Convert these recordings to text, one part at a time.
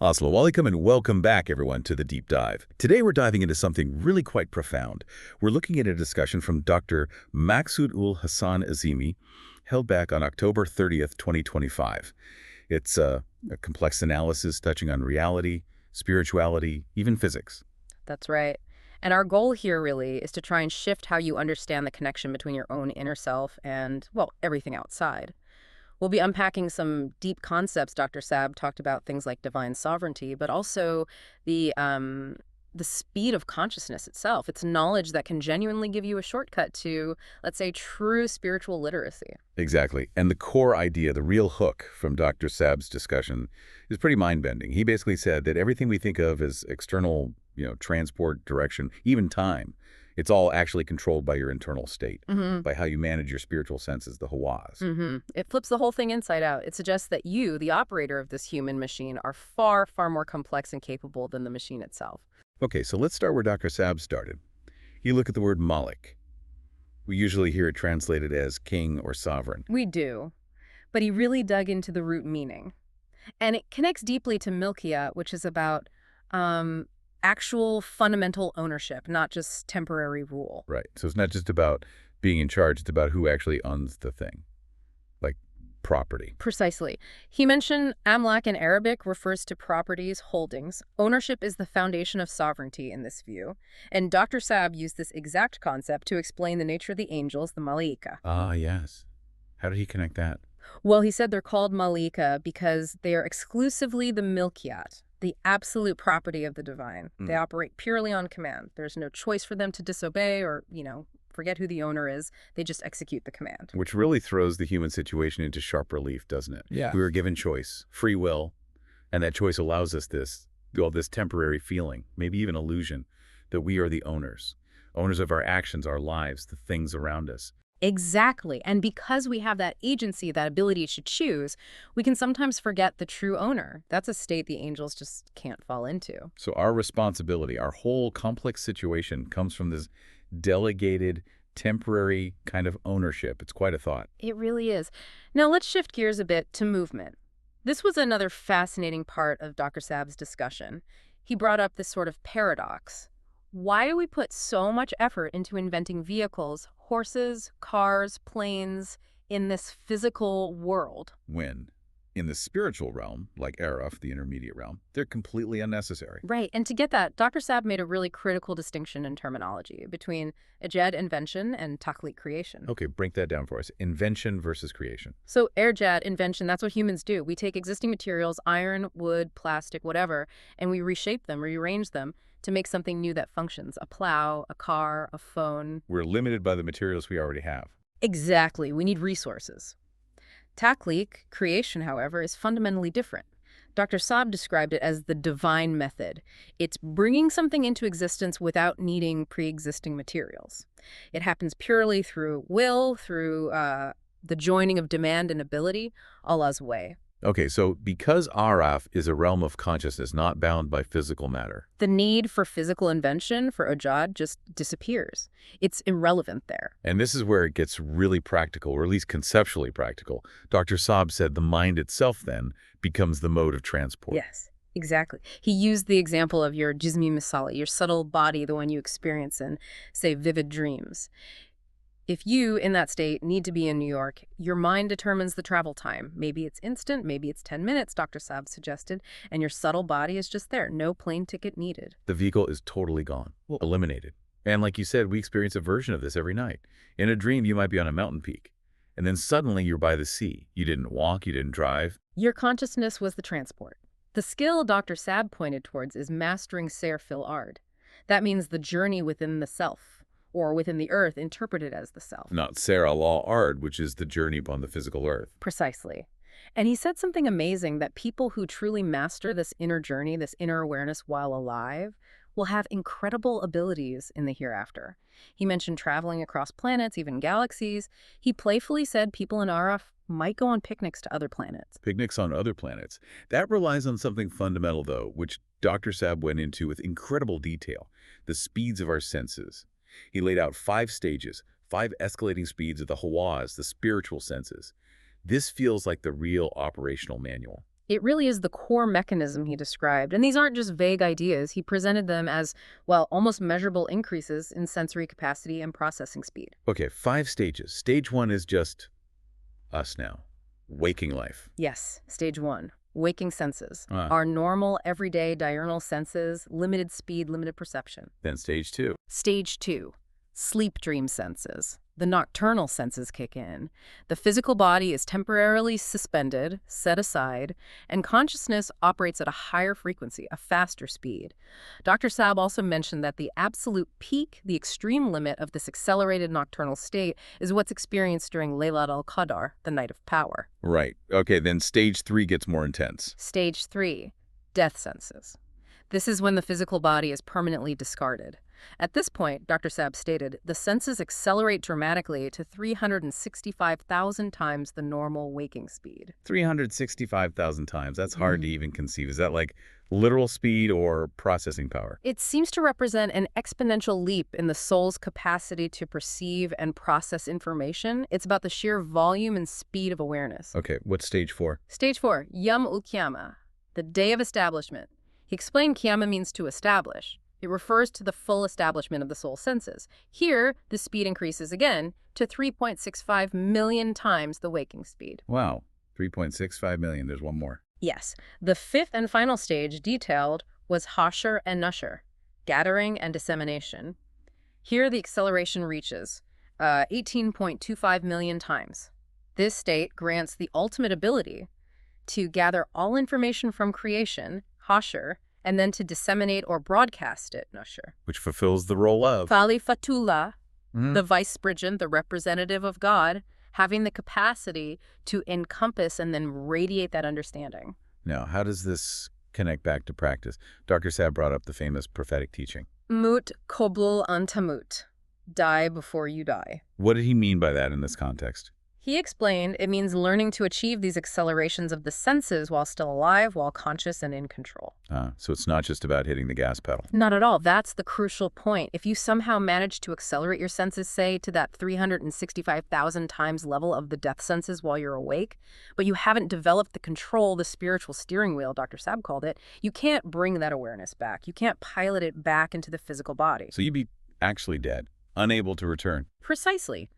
Assalamu alaikum and welcome back, everyone, to the Deep Dive. Today we're diving into something really quite profound. We're looking at a discussion from Dr. Maqsood Hassan Azeemi, held back on October 30th, 2025. It's a complex analysis touching on reality, spirituality, even physics. That's right. And our goal here really is to try and shift how you understand the connection between your own inner self and, well, everything outside. We'll be unpacking some deep concepts. Dr. Saab talked about things like divine sovereignty, but also the speed of consciousness itself. It's knowledge that can genuinely give you a shortcut to, let's say, true spiritual literacy. Exactly. And the core idea, the real hook from Dr. Saab's discussion is pretty mind-bending. He basically said that everything we think of as external, transport, direction, even time, it's all actually controlled by your internal state, by how you manage your spiritual senses, the hawas. It flips the whole thing inside out. It suggests that you, the operator of this human machine, are far, far more complex and capable than the machine itself. Okay, so let's start where Dr. Saab started. You look at the word Malik. We usually hear it translated as king or sovereign. We do, but he really dug into the root meaning. And it connects deeply to Mulkiyat, which is about actual fundamental ownership, not just temporary rule. Right. So it's not just about being in charge, it's about who actually owns the thing, like property. Precisely. He mentioned Amlak in Arabic refers to properties, holdings. Ownership is the foundation of sovereignty in this view. And Dr. Saab used this exact concept to explain the nature of the angels, the Malaika. Ah, yes. How did he connect that? Well, he said they're called Malaika because they are exclusively the Milkiyat, the absolute property of the divine. They operate purely on command. There's no choice for them to disobey or, forget who the owner is. They just execute the command. Which really throws the human situation into sharp relief, doesn't it? Yeah. We were given choice, free will, and that choice allows us this temporary feeling, maybe even illusion, that we are the owners of our actions, our lives, the things around us. Exactly. And because we have that agency, that ability to choose, we can sometimes forget the true owner. That's a state the angels just can't fall into. So our responsibility, our whole complex situation comes from this delegated, temporary kind of ownership. It's quite a thought. It really is. Now let's shift gears a bit to movement. This was another fascinating part of Dr. Saab's discussion. He brought up this sort of paradox. Why do we put so much effort into inventing vehicles, horses, cars, planes, in this physical world? When, in the spiritual realm, like Araf, the intermediate realm, they're completely unnecessary. Right, and to get that, Dr. Saab made a really critical distinction in terminology between ejed, invention, and takhliq, creation. Okay, break that down for us. Invention versus creation. So ejed, invention, that's what humans do. We take existing materials, iron, wood, plastic, whatever, and we reshape them, rearrange them, to make something new that functions, a plow, a car, a phone. We're limited by the materials we already have. Exactly. We need resources. Takhliq, creation, however, is fundamentally different. Dr. Saab described it as the divine method. It's bringing something into existence without needing pre-existing materials. It happens purely through will, through the joining of demand and ability, Allah's way. Okay, so because Araf is a realm of consciousness not bound by physical matter, the need for physical invention, for ejad, just disappears. It's irrelevant there. And this is where it gets really practical, or at least conceptually practical. Dr. Saab said the mind itself then becomes the mode of transport. Yes, exactly. He used the example of your jismi misali, your subtle body, the one you experience in, say, vivid dreams. If you, in that state, need to be in New York, your mind determines the travel time. Maybe it's instant, maybe it's 10 minutes, Dr. Saab suggested, and your subtle body is just there. No plane ticket needed. The vehicle is totally gone, eliminated. And like you said, we experience a version of this every night. In a dream, you might be on a mountain peak, and then suddenly you're by the sea. You didn't walk, you didn't drive. Your consciousness was the transport. The skill Dr. Saab pointed towards is mastering Ser fil Ard. That means the journey within the self, or within the earth interpreted as the self. Not Ser Allah Ard, which is the journey upon the physical earth. Precisely. And he said something amazing, that people who truly master this inner journey, this inner awareness while alive, will have incredible abilities in the hereafter. He mentioned traveling across planets, even galaxies. He playfully said people in Araf might go on picnics to other planets. Picnics on other planets. That relies on something fundamental, though, which Dr. Saab went into with incredible detail: the speeds of our senses. He laid out 5 stages, 5 escalating speeds of the hawas, the spiritual senses. This feels like the real operational manual. It really is the core mechanism he described. And these aren't just vague ideas. He presented them as, well, almost measurable increases in sensory capacity and processing speed. Okay, 5 stages. Stage 1 is just us now. Waking life. Yes, stage 1. Waking senses. Ah. Our normal, everyday diurnal senses, limited speed, limited perception. Then stage 2. Stage 2. Sleep dream senses. The nocturnal senses kick in. The physical body is temporarily suspended, set aside, and consciousness operates at a higher frequency, a faster speed. Dr. Saab also mentioned that the absolute peak, the extreme limit of this accelerated nocturnal state is what's experienced during Laylat al-Qadr, the night of power. Right. Okay, then stage 3 gets more intense. Stage 3. Death senses. This is when the physical body is permanently discarded. At this point, Dr. Saab stated, the senses accelerate dramatically to 365,000 times the normal waking speed. 365,000 times. That's hard to even conceive. Is that like literal speed or processing power? It seems to represent an exponential leap in the soul's capacity to perceive and process information. It's about the sheer volume and speed of awareness. Okay, what's stage 4? Stage 4, Yom ul-Qiyamah, the day of establishment. He explained Qiyamah means to establish. It refers to the full establishment of the soul senses. Here, the speed increases again to 3.65 million times the waking speed. Wow, 3.65 million. There's one more. Yes. The 5th and final stage, detailed, was Hashr and Nushr, gathering and dissemination. Here, the acceleration reaches 18.25 million times. This state grants the ultimate ability to gather all information from creation, Hashr, and then to disseminate or broadcast it, Nushr. Which fulfills the role of Khalifatullah, the vice-regent, the representative of God, having the capacity to encompass and then radiate that understanding. Now, how does this connect back to practice? Dr. Saab brought up the famous prophetic teaching. Maut Qabl An Tamoot, die before you die. What did he mean by that in this context? He explained it means learning to achieve these accelerations of the senses while still alive, while conscious and in control. So it's not just about hitting the gas pedal. Not at all. That's the crucial point. If you somehow manage to accelerate your senses, say, to that 365,000 times level of the death senses while you're awake, but you haven't developed the control, the spiritual steering wheel, Dr. Saab called it, you can't bring that awareness back. You can't pilot it back into the physical body. So you'd be actually dead, unable to return. Precisely.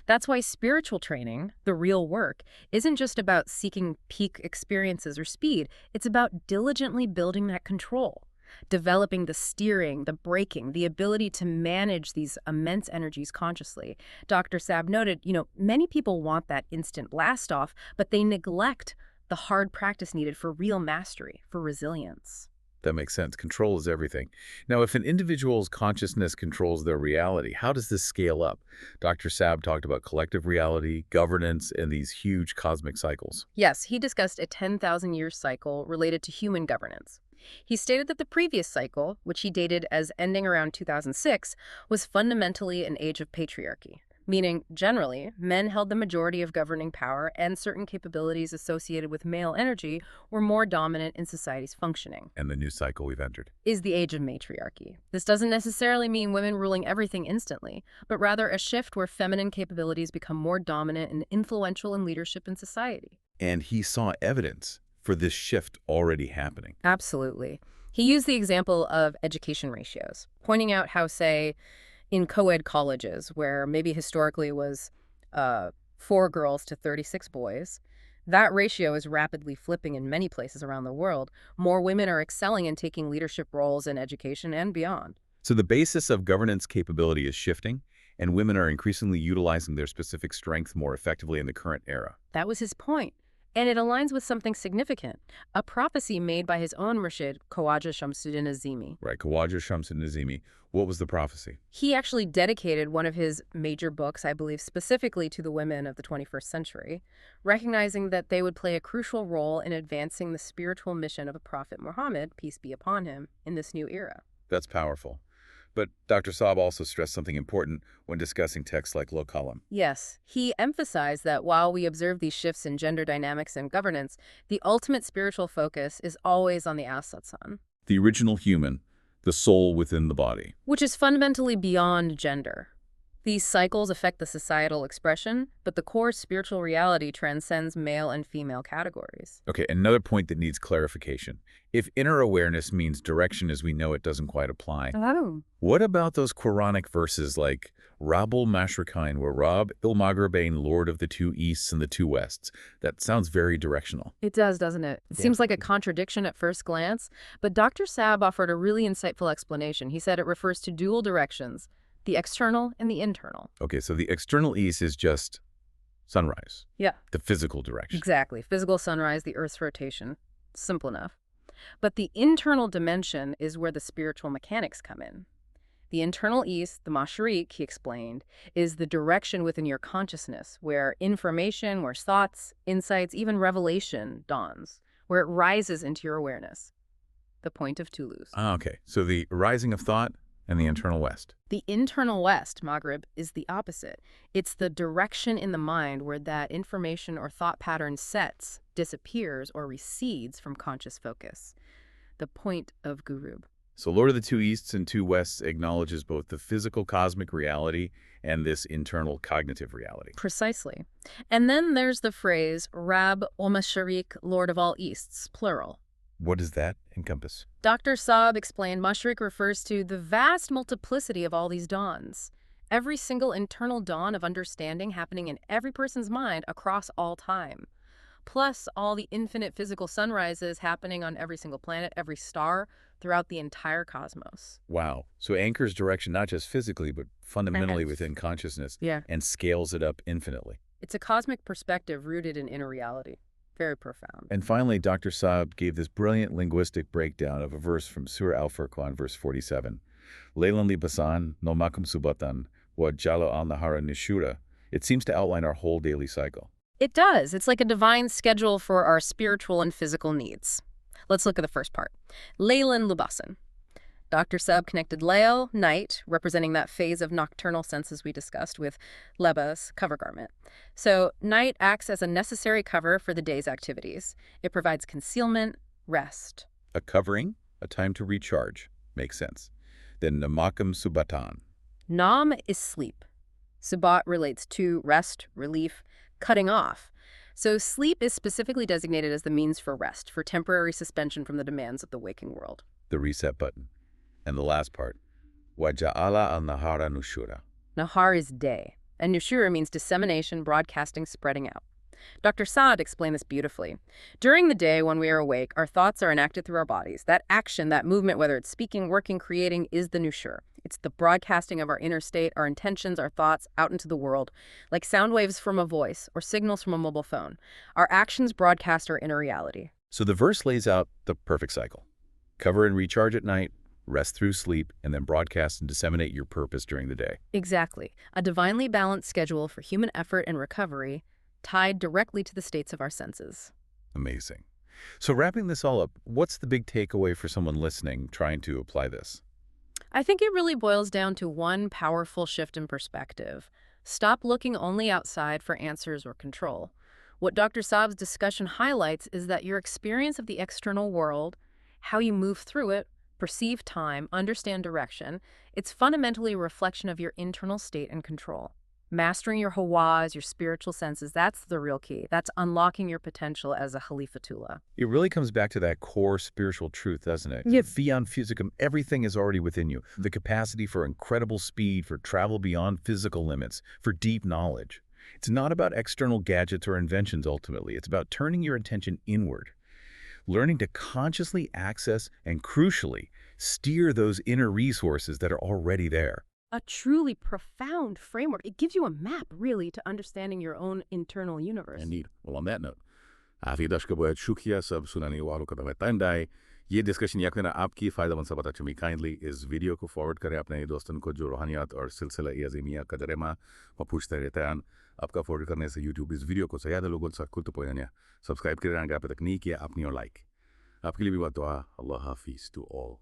That's why spiritual training, the real work, isn't just about seeking peak experiences or speed. It's about diligently building that control, developing the steering, the braking, the ability to manage these immense energies consciously. Dr. Saab noted, many people want that instant blast off, but they neglect the hard practice needed for real mastery, for resilience. That makes sense. Control is everything. Now, if an individual's consciousness controls their reality, how does this scale up? Dr. Saab talked about collective reality, governance, and these huge cosmic cycles. Yes, he discussed a 10,000-year cycle related to human governance. He stated that the previous cycle, which he dated as ending around 2006, was fundamentally an age of patriarchy, meaning, generally, men held the majority of governing power and certain capabilities associated with male energy were more dominant in society's functioning. And the new cycle we've entered is the age of matriarchy. This doesn't necessarily mean women ruling everything instantly, but rather a shift where feminine capabilities become more dominant and influential in leadership in society. And he saw evidence for this shift already happening. Absolutely. He used the example of education ratios, pointing out how, say, in co-ed colleges, where maybe historically it was 4 girls to 36 boys, that ratio is rapidly flipping in many places around the world. More women are excelling and taking leadership roles in education and beyond. So the basis of governance capability is shifting, and women are increasingly utilizing their specific strength more effectively in the current era. That was his point. And it aligns with something significant, a prophecy made by his own Murshid, Khawaja Shamsuddin Azeemi. Right, Khawaja Shamsuddin Azeemi. What was the prophecy? He actually dedicated one of his major books, I believe, specifically to the women of the 21st century, recognizing that they would play a crucial role in advancing the spiritual mission of the Prophet Muhammad, peace be upon him, in this new era. That's powerful. But Dr. Saab also stressed something important when discussing texts like Lo Kalam. Yes, he emphasized that while we observe these shifts in gender dynamics and governance, the ultimate spiritual focus is always on the Asatsan, The original human, the soul within the body. which is fundamentally beyond gender. These cycles affect the societal expression, but the core spiritual reality transcends male and female categories. Okay, another point that needs clarification. If inner awareness means direction as we know it doesn't quite apply, Oh. what about those Quranic verses like Rabul Mashriqain, where Rab il Maghribain, Lord of the two Easts and the two Wests? That sounds very directional. It does, doesn't it? It seems like a contradiction at first glance, but Dr. Saab offered a really insightful explanation. He said it refers to dual directions, the external and the internal. Okay, so the external East is just sunrise. Yeah. The physical direction. Exactly. Physical sunrise, the Earth's rotation. Simple enough. But the internal dimension is where the spiritual mechanics come in. The internal East, the Mashriq, he explained, is the direction within your consciousness, where information, where thoughts, insights, even revelation dawns, where it rises into your awareness. The point of Toulouse. Okay, so the rising of thought and the internal West. The internal West, Maghrib, is the opposite. It's the direction in the mind where that information or thought pattern sets, disappears, or recedes from conscious focus. The point of Gurub. So Lord of the two Easts and two Wests acknowledges both the physical cosmic reality and this internal cognitive reality. Precisely. And then there's the phrase, Rab ol Mashriq, Lord of all Easts, plural. What does that encompass? Dr. Saab explained Mashriq refers to the vast multiplicity of all these dawns. Every single internal dawn of understanding happening in every person's mind across all time. Plus all the infinite physical sunrises happening on every single planet, every star, throughout the entire cosmos. Wow. So anchors direction not just physically, but fundamentally within consciousness. Yeah. And scales it up infinitely. It's a cosmic perspective rooted in inner reality. Very profound. And finally, Dr. Saab gave this brilliant linguistic breakdown of a verse from Surah Al-Furqan, verse 47. Laylan libasan, no makum subatan, wa jalo al-nahara nishura. It seems to outline our whole daily cycle. It does. It's like a divine schedule for our spiritual and physical needs. Let's look at the first part. Laylan libasan. Dr. Saab connected Layl, night, representing that phase of nocturnal senses we discussed, with lebas, cover garment. So night acts as a necessary cover for the day's activities. It provides concealment, rest. A covering, a time to recharge. Makes sense. Then namakam subatan. Nam is sleep. Subat relates to rest, relief, cutting off. So sleep is specifically designated as the means for rest, for temporary suspension from the demands of the waking world. The reset button. And the last part, waja'ala al-nahara nushura. Nahar is day, and nushura means dissemination, broadcasting, spreading out. Dr. Saad explained this beautifully. During the day when we are awake, our thoughts are enacted through our bodies. That action, that movement, whether it's speaking, working, creating, is the nushur. It's the broadcasting of our inner state, our intentions, our thoughts out into the world, like sound waves from a voice or signals from a mobile phone. Our actions broadcast our inner reality. So the verse lays out the perfect cycle. Cover and recharge at night, rest through sleep, and then broadcast and disseminate your purpose during the day. Exactly. A divinely balanced schedule for human effort and recovery, tied directly to the states of our senses. Amazing. So wrapping this all up, what's the big takeaway for someone listening trying to apply this? I think it really boils down to one powerful shift in perspective. Stop looking only outside for answers or control. What Dr. Saab's discussion highlights is that your experience of the external world, how you move through it, perceive time, understand direction, it's fundamentally a reflection of your internal state and control. Mastering your hawas, your spiritual senses, that's the real key. That's unlocking your potential as a Khalifatullah. It really comes back to that core spiritual truth, doesn't it? Yep. Beyond physicum, everything is already within you. The capacity for incredible speed, for travel beyond physical limits, for deep knowledge. It's not about external gadgets or inventions ultimately. It's about turning your attention inward, learning to consciously access and, crucially, steer those inner resources that are already there. A truly profound framework. It gives you a map, really, to understanding your own internal universe. Indeed. Well, on that note, आखिरी दर्शकों बहुत शुक्रिया सब सुनाने वालों का बहुत धन्यवाद। ये डिस्कशन यकीनन आपकी फ़ायदेमंद साबित होगी। काइंडली इस वीडियो को फॉरवर्ड करें अपने दोस्तों को जो रूहानियत और सिलसिला अज़ीमिया का जरेमा वो पूछते रहते हैं। आपका फॉरवर्ड करने से यूट्यूब इस वीडियो को ज़्यादा लोगों तक खुद पहुंचाने सब्सक्राइब करें अगर आप तक नहीं किया अपनी और लाइक। आपके लिए भी बहुत दुआ। अल्लाह हाफिज़ टू ऑल।